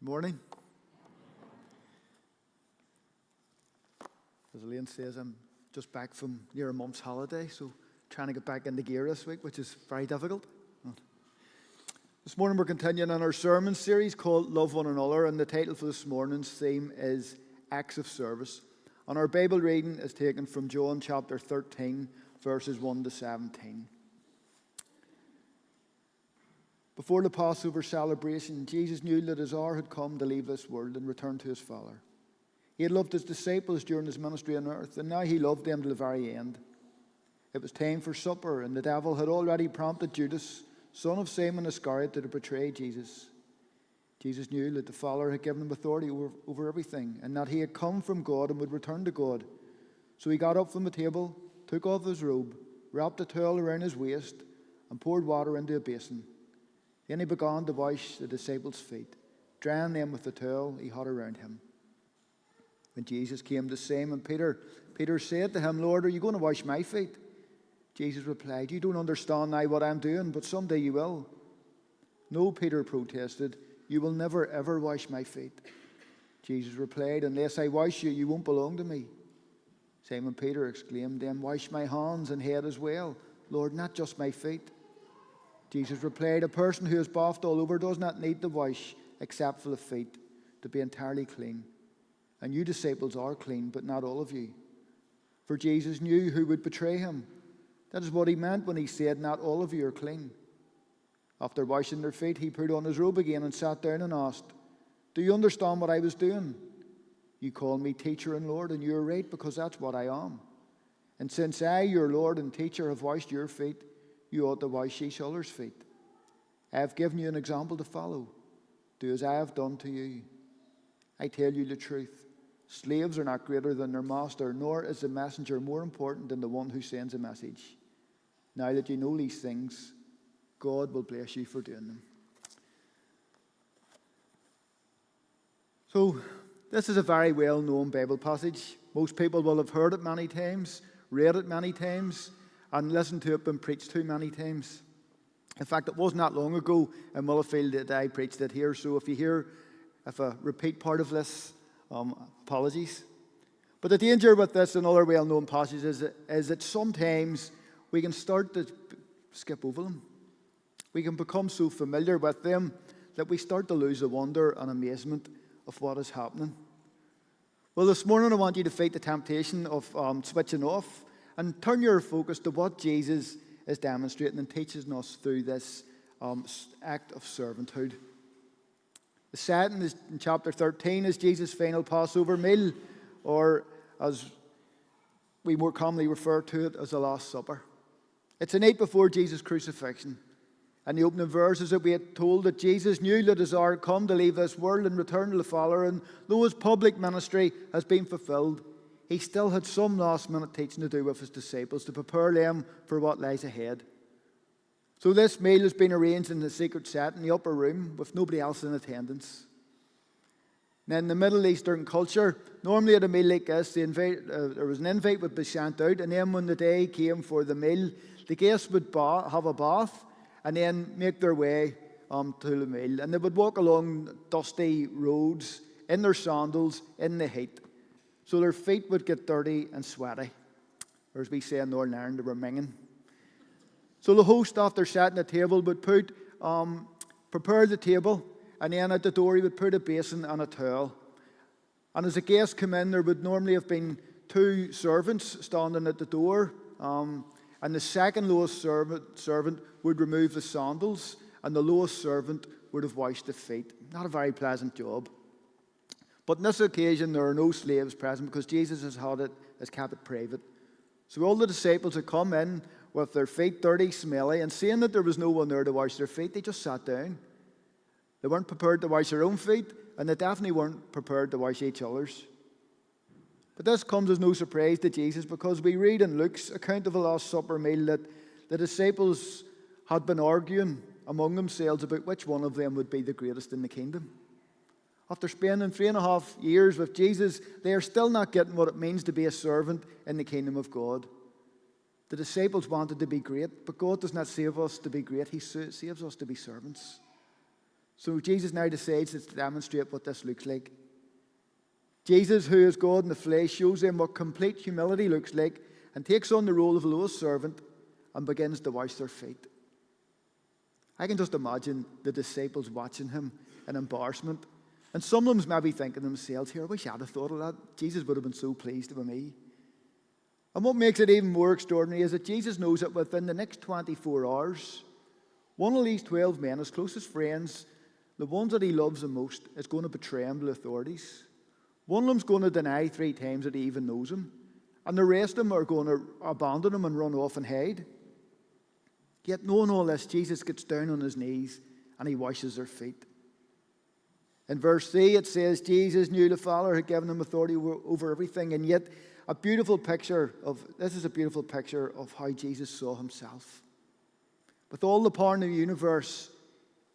Good morning. As Elaine says, I'm just back from near a month's holiday, so trying to get back into gear this week, which is very difficult. This morning we're continuing on our sermon series called Love One Another, and the title for this morning's theme is Acts of Service. And our Bible reading is taken from John chapter 13, verses 1 to 17. Before the Passover celebration, Jesus knew that his hour had come to leave this world and return to his Father. He had loved his disciples during his ministry on earth, and now he loved them to the very end. It was time for supper, and the devil had already prompted Judas, son of Simon Iscariot, to betray Jesus. Jesus knew that the Father had given him authority over everything, and that he had come from God and would return to God. So he got up from the table, took off his robe, wrapped a towel around his waist, and poured water into a basin. Then he began to wash the disciples' feet, drying them with the towel he had around him. When Jesus came to Simon Peter, Peter said to him, "Lord, are you going to wash my feet?" Jesus replied, "You don't understand now what I'm doing, but someday you will." "No," Peter protested, "you will never ever wash my feet." Jesus replied, "Unless I wash you, you won't belong to me." Simon Peter exclaimed, "Then wash my hands and head as well, Lord, not just my feet." Jesus replied, "A person who is bathed all over does not need to wash except for the feet, to be entirely clean. And you disciples are clean, but not all of you." For Jesus knew who would betray him. That is what he meant when he said, "Not all of you are clean." After washing their feet, he put on his robe again and sat down and asked, "Do you understand what I was doing? You call me teacher and Lord, and you are right, because that's what I am. And since I, your Lord and teacher, have washed your feet, you ought to wash each other's feet. I have given you an example to follow. Do as I have done to you. I tell you the truth. Slaves are not greater than their master, nor is the messenger more important than the one who sends a message. Now that you know these things, God will bless you for doing them." So, this is a very well-known Bible passage. Most people will have heard it many times, read it many times, and listened to it and preached to many times. In fact, it wasn't that long ago in Millfield that I preached it here, so if I repeat part of this, apologies. But the danger with this and other well-known passages is that sometimes we can start to skip over them. We can become so familiar with them that we start to lose the wonder and amazement of what is happening. Well, this morning I want you to fight the temptation of switching off and turn your focus to what Jesus is demonstrating and teaching us through this act of servanthood. The setting is in chapter 13 is Jesus' final Passover meal, or as we more commonly refer to it as the Last Supper. It's the night before Jesus' crucifixion. And the opening verses that we had told that Jesus knew that his hour had come to leave this world and return to the Father, and though his public ministry has been fulfilled, he still had some last-minute teaching to do with his disciples to prepare them for what lies ahead. So this meal has been arranged in the secret set in the upper room with nobody else in attendance. Now, in the Middle Eastern culture, normally at a meal like this, there was an invite would be sent out, and then when the day came for the meal, the guests would have a bath and then make their way to the meal. And they would walk along dusty roads in their sandals in the heat. So their feet would get dirty and sweaty. Or as we say in Northern Ireland, they were minging. So the host, after setting the table, would prepare the table, and then at the door he would put a basin and a towel. And as the guests come in, there would normally have been two servants standing at the door, and the second lowest servant would remove the sandals, and the lowest servant would have washed the feet. Not a very pleasant job. But on this occasion, there are no slaves present because Jesus has kept it private. So all the disciples had come in with their feet dirty, smelly, and seeing that there was no one there to wash their feet, they just sat down. They weren't prepared to wash their own feet, and they definitely weren't prepared to wash each other's. But this comes as no surprise to Jesus, because we read in Luke's account of the Last Supper meal that the disciples had been arguing among themselves about which one of them would be the greatest in the kingdom. After spending 3.5 years with Jesus, they are still not getting what it means to be a servant in the kingdom of God. The disciples wanted to be great, but God does not save us to be great. He saves us to be servants. So Jesus now decides to demonstrate what this looks like. Jesus, who is God in the flesh, shows them what complete humility looks like and takes on the role of the lowest servant and begins to wash their feet. I can just imagine the disciples watching him in embarrassment. And some of them maybe thinking to themselves, here, I wish I'd have thought of that. Jesus would have been so pleased with me. And what makes it even more extraordinary is that Jesus knows that within the next 24 hours, one of these 12 men, his closest friends, the ones that he loves the most, is going to betray him to the authorities. One of them's going to deny 3 times that he even knows him. And the rest of them are going to abandon him and run off and hide. Yet knowing all this, Jesus gets down on his knees and he washes their feet. In verse 3 it says, Jesus knew the Father had given him authority over everything, and yet this is a beautiful picture of how Jesus saw himself. With all the power in the universe,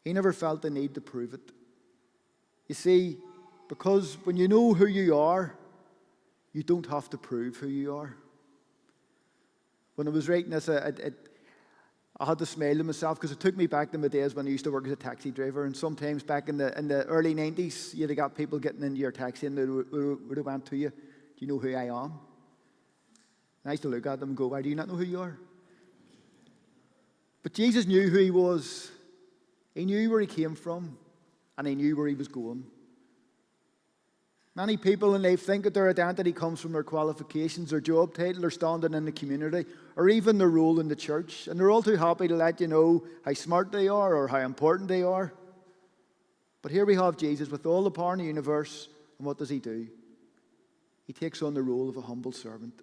he never felt the need to prove it. You see, because when you know who you are, you don't have to prove who you are. When I was writing this, I had to smile to myself because it took me back to my days when I used to work as a taxi driver. And sometimes back in the early 90s, you'd have got people getting into your taxi and they would have went to you, do you know who I am? And I used to look at them and go, why do you not know who you are? But Jesus knew who he was. He knew where he came from and he knew where he was going. Many people in life think that their identity comes from their qualifications, their job title, their standing in the community, or even their role in the church. And they're all too happy to let you know how smart they are or how important they are. But here we have Jesus with all the power in the universe, and what does he do? He takes on the role of a humble servant.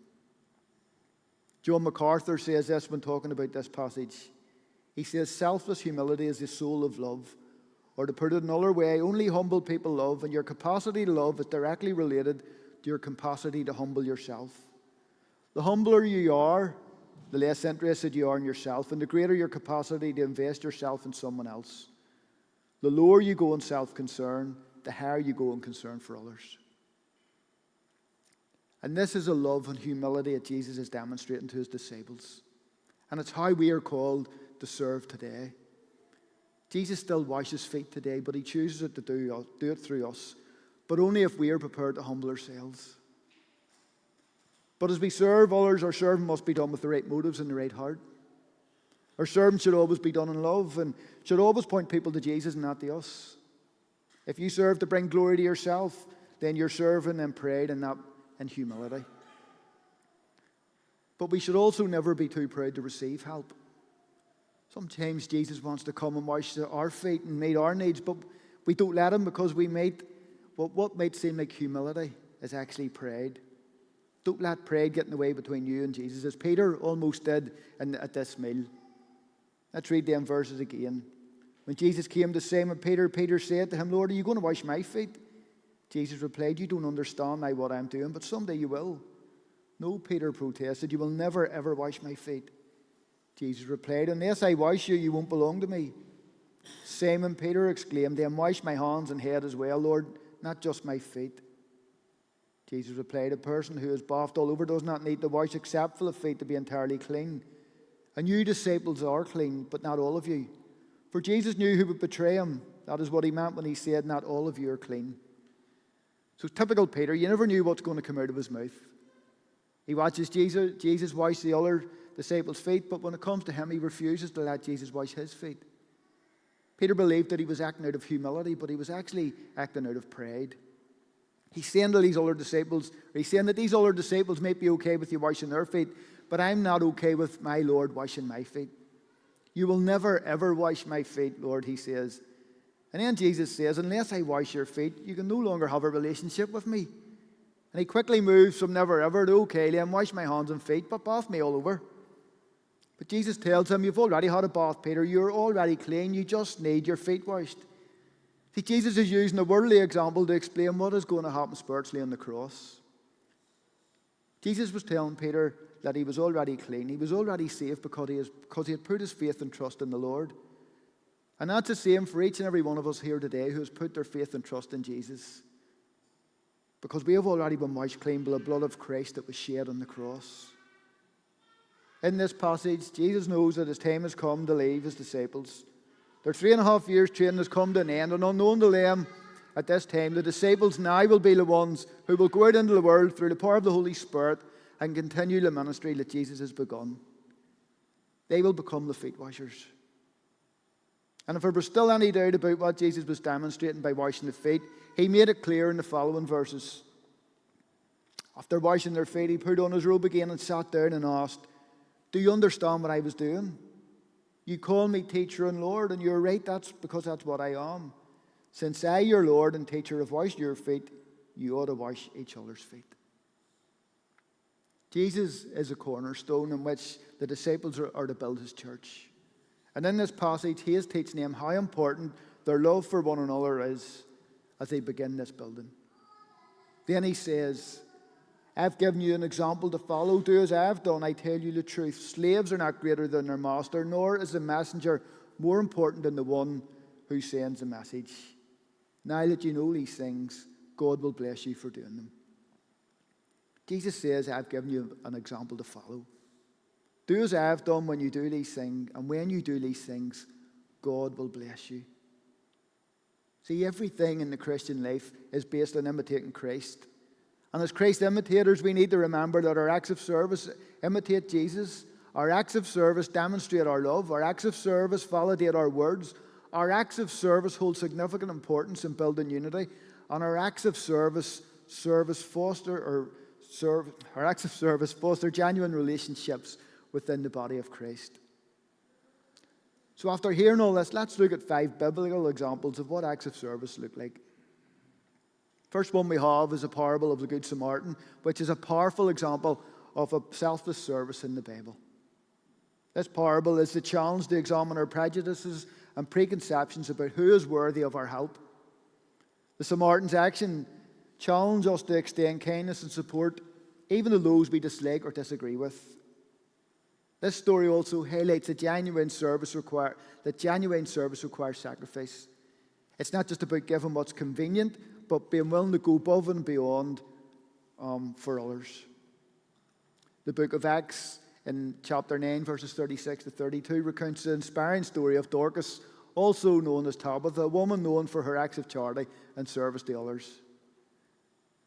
John MacArthur says this when talking about this passage. He says, selfless humility is the soul of love. Or to put it another way, only humble people love, and your capacity to love is directly related to your capacity to humble yourself. The humbler you are, the less interested you are in yourself, and the greater your capacity to invest yourself in someone else. The lower you go in self-concern, the higher you go in concern for others. And this is a love and humility that Jesus is demonstrating to his disciples. And it's how we are called to serve today. Jesus still washes feet today, but he chooses to do it through us, but only if we are prepared to humble ourselves. But as we serve others, our serving must be done with the right motives and the right heart. Our serving should always be done in love and should always point people to Jesus and not to us. If you serve to bring glory to yourself, then you're serving in pride and not in humility. But we should also never be too proud to receive help. Sometimes Jesus wants to come and wash our feet and meet our needs, but we don't let him because what might seem like humility is actually pride. Don't let pride get in the way between you and Jesus, as Peter almost did at this meal. Let's read them verses again. When Jesus came to Simon Peter, Peter said to him, Lord, are you going to wash my feet? Jesus replied, you don't understand now what I'm doing, but someday you will. No, Peter protested, you will never ever wash my feet. Jesus replied, unless I wash you, you won't belong to me. Simon Peter exclaimed, then wash my hands and head as well, Lord, not just my feet. Jesus replied, a person who is bathed all over does not need to wash except for the feet to be entirely clean. And you disciples are clean, but not all of you. For Jesus knew who would betray him. That is what he meant when he said, not all of you are clean. So typical Peter, you never knew what's going to come out of his mouth. He watches Jesus wash the other disciples' feet, but when it comes to him, he refuses to let Jesus wash his feet. Peter believed that he was acting out of humility, but he was actually acting out of pride. He's saying that these other disciples might be okay with you washing their feet, but I'm not okay with my Lord washing my feet. You will never ever wash my feet, Lord, he says. And then Jesus says, unless I wash your feet, you can no longer have a relationship with me. And he quickly moves from never ever to, okay, then wash my hands and feet, but bath me all over. But Jesus tells him, you've already had a bath, Peter. You're already clean. You just need your feet washed. See, Jesus is using a worldly example to explain what is going to happen spiritually on the cross. Jesus was telling Peter that he was already clean. He was already safe because he had put his faith and trust in the Lord. And that's the same for each and every one of us here today who has put their faith and trust in Jesus. Because we have already been washed clean by the blood of Christ that was shed on the cross. In this passage, Jesus knows that his time has come to leave his disciples. Their 3.5 years training has come to an end, and unknown to them at this time, the disciples now will be the ones who will go out into the world through the power of the Holy Spirit and continue the ministry that Jesus has begun. They will become the feet washers. And if there was still any doubt about what Jesus was demonstrating by washing the feet, he made it clear in the following verses. After washing their feet, he put on his robe again and sat down and asked, "Do you understand what I was doing? You call me teacher and Lord, and you're right, that's because that's what I am. Since I, your Lord and teacher, have washed your feet, you ought to wash each other's feet." Jesus is a cornerstone in which the disciples are to build his church. And in this passage, he is teaching them how important their love for one another is as they begin this building. Then he says, "I've given you an example to follow. Do as I have done. I tell you the truth. Slaves are not greater than their master, nor is the messenger more important than the one who sends the message. Now that you know these things, God will bless you for doing them." Jesus says, "I've given you an example to follow. Do as I have done when you do these things, and when you do these things, God will bless you." See, everything in the Christian life is based on imitating Christ. And as Christ imitators, we need to remember that our acts of service imitate Jesus. Our acts of service demonstrate our love. Our acts of service validate our words. Our acts of service hold significant importance in building unity. And our acts of service foster genuine relationships within the body of Christ. So after hearing all this, let's look at 5 biblical examples of what acts of service look like. First one we have is a parable of the Good Samaritan, which is a powerful example of a selfless service in the Bible. This parable is the challenge to examine our prejudices and preconceptions about who is worthy of our help. The Samaritan's action challenges us to extend kindness and support even to those we dislike or disagree with. This story also highlights that genuine service requires sacrifice. It's not just about giving what's convenient, but being willing to go above and beyond for others. The book of Acts, in chapter 9, verses 36 to 32, recounts the inspiring story of Dorcas, also known as Tabitha, a woman known for her acts of charity and service to others.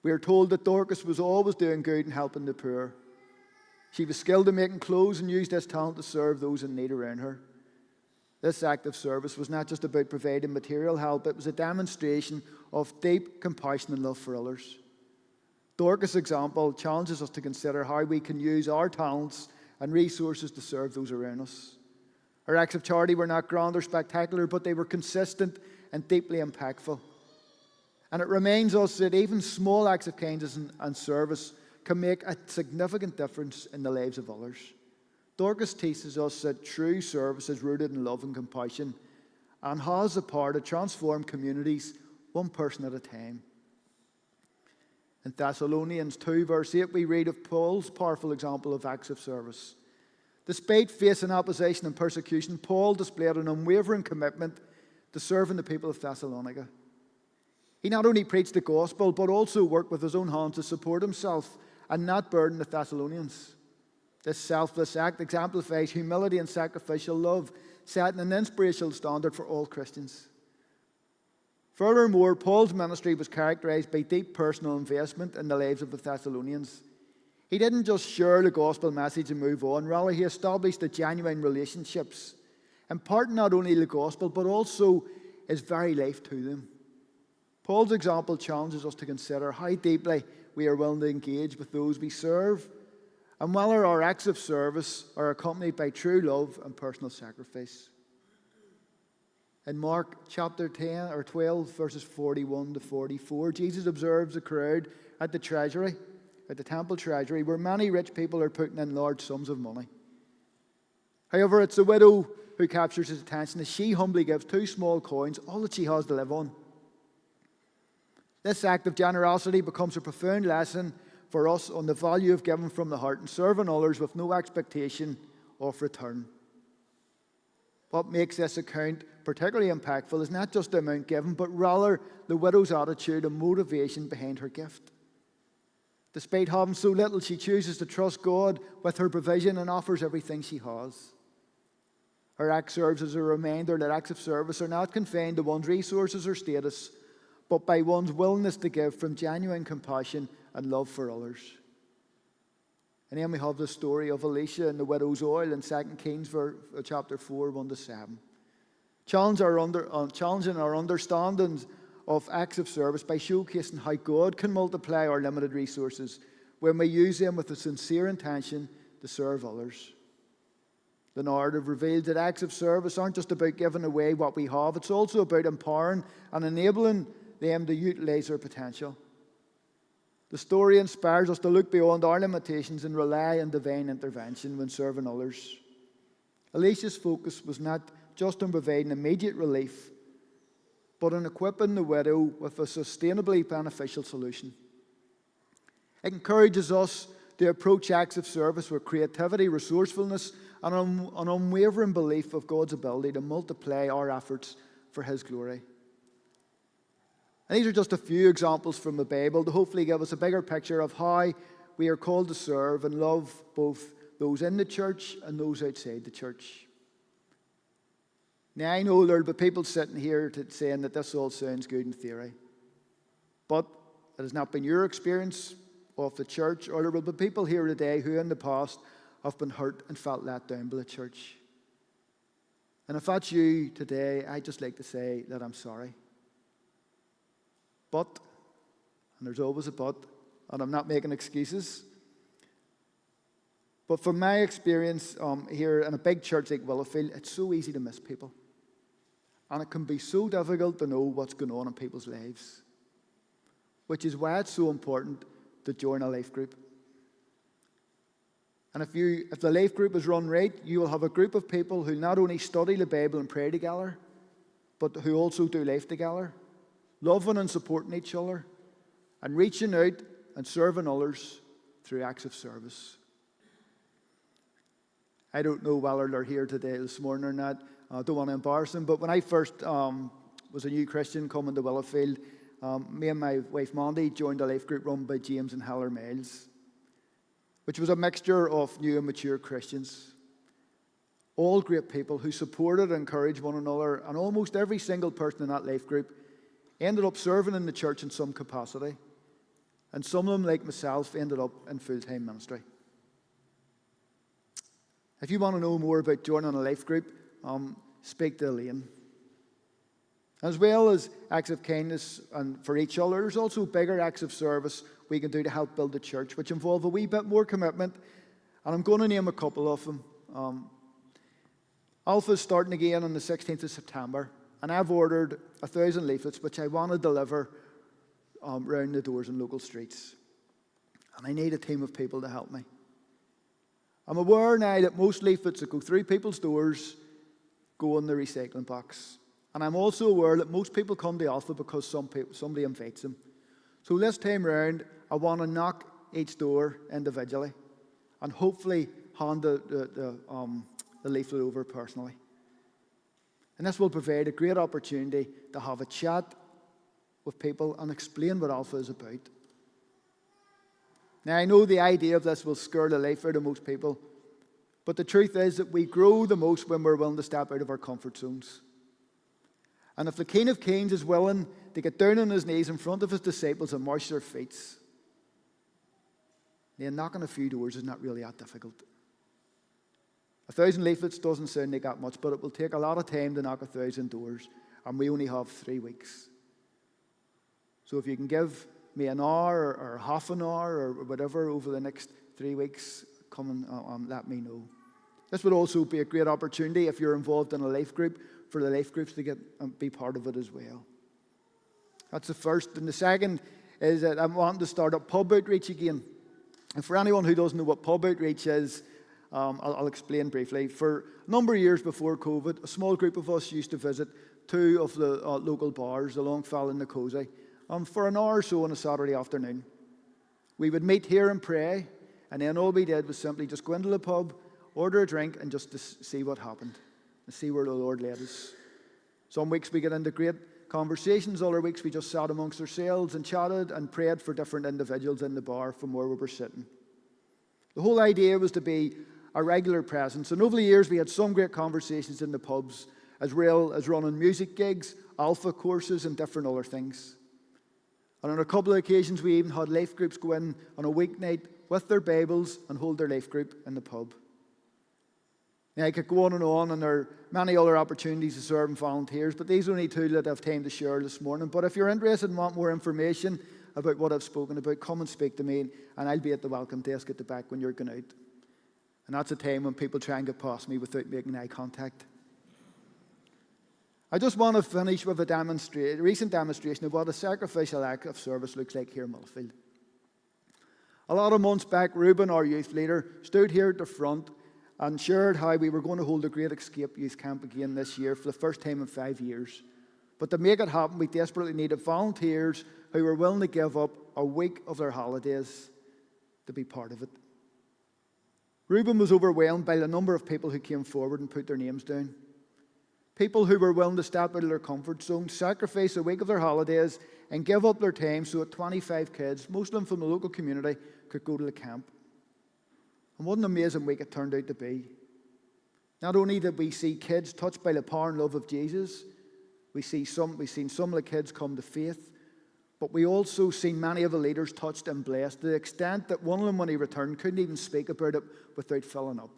We are told that Dorcas was always doing good and helping the poor. She was skilled in making clothes and used this talent to serve those in need around her. This act of service was not just about providing material help, it was a demonstration of deep compassion and love for others. Dorcas' example challenges us to consider how we can use our talents and resources to serve those around us. Her acts of charity were not grand or spectacular, but they were consistent and deeply impactful. And it reminds us that even small acts of kindness and service can make a significant difference in the lives of others. Dorcas teaches us that true service is rooted in love and compassion and has the power to transform communities one person at a time. In Thessalonians 2, verse 8, we read of Paul's powerful example of acts of service. Despite facing opposition and persecution, Paul displayed an unwavering commitment to serving the people of Thessalonica. He not only preached the gospel, but also worked with his own hands to support himself and not burden the Thessalonians. This selfless act exemplifies humility and sacrificial love, setting an inspirational standard for all Christians. Furthermore, Paul's ministry was characterized by deep personal investment in the lives of the Thessalonians. He didn't just share the gospel message and move on, rather he established the genuine relationships, imparting not only the gospel, but also his very life to them. Paul's example challenges us to consider how deeply we are willing to engage with those we serve, and whether our acts of service are accompanied by true love and personal sacrifice. In Mark chapter 10 or 12, verses 41 to 44, Jesus observes a crowd at the temple treasury, where many rich people are putting in large sums of money. However, it's the widow who captures his attention as she humbly gives 2 small coins, all that she has to live on. This act of generosity becomes a profound lesson for us on the value of giving from the heart and serving others with no expectation of return. What makes this account particularly impactful is not just the amount given, but rather the widow's attitude and motivation behind her gift. Despite having so little, she chooses to trust God with her provision and offers everything she has. Our act serves as a reminder that acts of service are not confined to one's resources or status, but by one's willingness to give from genuine compassion and love for others. And then we have the story of Elisha and the widow's oil in 2 Kings chapter 4, 1-7. Challenging our understanding of acts of service by showcasing how God can multiply our limited resources when we use them with a sincere intention to serve others. The narrative reveals that acts of service aren't just about giving away what we have, it's also about empowering and enabling them to utilize their potential. The story inspires us to look beyond our limitations and rely on divine intervention when serving others. Elisha's focus was not just on providing immediate relief, but on equipping the widow with a sustainably beneficial solution. It encourages us to approach acts of service with creativity, resourcefulness, and an unwavering belief of God's ability to multiply our efforts for His glory. And these are just a few examples from the Bible to hopefully give us a bigger picture of how we are called to serve and love both those in the church and those outside the church. Now, I know there will be people sitting here saying that this all sounds good in theory, but it has not been your experience of the church, or there will be people here today who in the past have been hurt and felt let down by the church. And if that's you today, I'd just like to say that I'm sorry. But, and there's always a but, and I'm not making excuses, but from my experience here in a big church like Willowfield, it's so easy to miss people. And it can be so difficult to know what's going on in people's lives, which is why it's so important to join a life group. And if the life group is run right, you will have a group of people who not only study the Bible and pray together, but who also do life together, loving and supporting each other, and reaching out and serving others through acts of service. I don't know whether they're here today this morning or not. I don't want to embarrass them, but when I first was a new Christian coming to Willowfield, me and my wife Mandy joined a life group run by James and Heller Miles, which was a mixture of new and mature Christians. All great people who supported and encouraged one another, and almost every single person in that life group ended up serving in the church in some capacity. And some of them, like myself, ended up in full-time ministry. If you want to know more about joining a life group, speak to Elaine. As well as acts of kindness and for each other, there's also bigger acts of service we can do to help build the church, which involve a wee bit more commitment. And I'm going to name a couple of them. Alpha is starting again on the 16th of September, and I've ordered 1,000 leaflets, which I want to deliver round the doors in local streets. And I need a team of people to help me. I'm aware now that most leaflets that go through people's doors go in the recycling box. And I'm also aware that most people come to Alpha because somebody invites them. So this time round, I want to knock each door individually and hopefully hand the leaflet over personally. And this will provide a great opportunity to have a chat with people and explain what Alpha is about. Now, I know the idea of this will scare the life out of most people, but the truth is that we grow the most when we're willing to step out of our comfort zones. And if the King of Kings is willing to get down on his knees in front of his disciples and wash their feet, then knocking a few doors is not really that difficult. 1,000 leaflets doesn't sound like that much, but it will take a lot of time to knock 1,000 doors, and we only have 3 weeks. So if you can give me an hour or half an hour or whatever over the next 3 weeks, come and let me know. This would also be a great opportunity if you're involved in a life group for the life groups to get and be part of it as well. That's the first. And the second is that I'm wanting to start up pub outreach again. And for anyone who doesn't know what pub outreach is, I'll explain briefly. For a number of years before COVID, a small group of us used to visit 2 of the local bars, the Longfell and the Cozy, for an hour or so on a Saturday afternoon. We would meet here and pray, and then all we did was simply just go into the pub, order a drink, and just to see what happened, and see where the Lord led us. Some weeks we get into great conversations, other weeks we just sat amongst ourselves and chatted and prayed for different individuals in the bar from where we were sitting. The whole idea was to be a regular presence. And over the years, we had some great conversations in the pubs, as well as running music gigs, alpha courses, and different other things. And on a couple of occasions, we even had life groups go in on a weeknight with their Bibles and hold their life group in the pub. Now, I could go on, and there are many other opportunities to serve and volunteers, but these are only two that I have time to share this morning. But if you're interested and want more information about what I've spoken about, come and speak to me, and I'll be at the welcome desk at the back when you're going out. And that's a time when people try and get past me without making eye contact. I just want to finish with a recent demonstration of what a sacrificial act of service looks like here in Millfield. A lot of months back, Reuben, our youth leader, stood here at the front and shared how we were going to hold a Great Escape Youth Camp again this year for the first time in 5 years. But to make it happen, we desperately needed volunteers who were willing to give up a week of their holidays to be part of it. Reuben was overwhelmed by the number of people who came forward and put their names down. People who were willing to step out of their comfort zone, sacrifice a week of their holidays, and give up their time so that 25 kids, most of them from the local community, could go to the camp. And what an amazing week it turned out to be. Not only did we see kids touched by the power and love of Jesus, we've seen some of the kids come to faith, but we also seen many of the leaders touched and blessed to the extent that one of them, when he returned, couldn't even speak about it without filling up.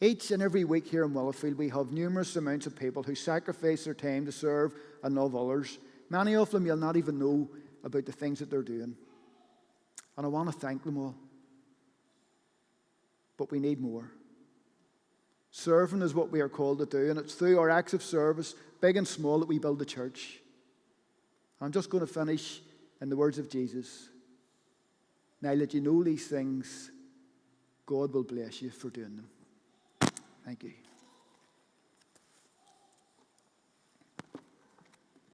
Each and every week here in Willowfield, we have numerous amounts of people who sacrifice their time to serve and love others. Many of them you'll not even know about the things that they're doing. And I want to thank them all. But we need more. Serving is what we are called to do, and it's through our acts of service, big and small, that we build the church. I'm just going to finish in the words of Jesus. Now that you know these things, God will bless you for doing them. Thank you.